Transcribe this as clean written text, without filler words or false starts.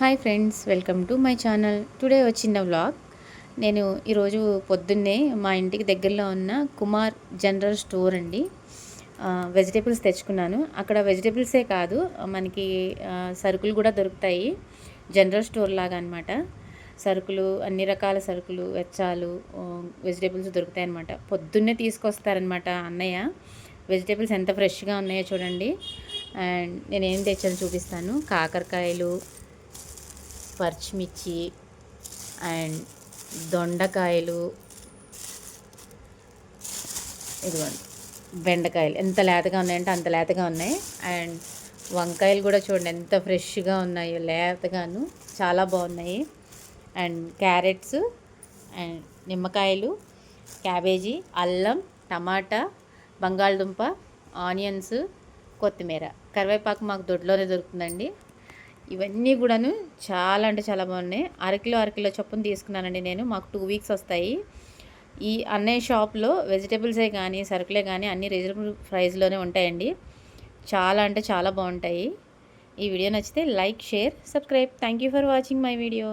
Hi friends, welcome to my channel. Today వచ్చిన vlog. నేను ఈరోజు పొద్దున్నే మా ఇంటికి దగ్గరలో ఉన్న కుమార్ జనరల్ స్టోర్ అండి వెజిటేబుల్స్ తెచ్చుకున్నాను. అక్కడ వెజిటేబుల్సే కాదు, మనకి సరుకులు కూడా దొరుకుతాయి. జనరల్ స్టోర్ లాగా అనమాట. సరుకులు, అన్ని రకాల సరుకులు, వెచ్చాలు, వెజిటేబుల్స్ దొరుకుతాయి అనమాట. పొద్దున్నే తీసుకొస్తారనమాట అన్నయ్య. వెజిటేబుల్స్ ఎంత ఫ్రెష్గా ఉన్నాయో చూడండి. అండ్ నేనేం తెచ్చాను చూపిస్తాను. కాకరకాయలు, పచ్చిమిర్చి అండ్ దొండకాయలు, ఇదిగోండి బెండకాయలు ఎంత లేతగా ఉన్నాయంటే అంత లేతగా ఉన్నాయి. అండ్ వంకాయలు కూడా చూడండి ఎంత ఫ్రెష్గా ఉన్నాయో, లేతగాను చాలా బాగున్నాయి. అండ్ క్యారెట్స్ అండ్ నిమ్మకాయలు, క్యాబేజీ, అల్లం, టమాటా, బంగాళదుంప, ఆనియన్స్, కొత్తిమీర, కరివేపాకు మాకు దొడ్లోనే దొరుకుతుందండి. ఇవన్నీ కూడాను చాలా అంటే చాలా బాగున్నాయి. అరకిలో చొప్పున తీసుకున్నానండి నేను. మాకు 2 వీక్స్ వస్తాయి. ఈ అన్నయ్య షాప్లో వెజిటేబుల్సే కానీ సరుకులే కానీ అన్నీ రీజనబుల్ ప్రైస్లోనే ఉంటాయండి. చాలా అంటే చాలా బాగుంటాయి. ఈ వీడియో నచ్చితే like, share, subscribe. Thank you for watching my video.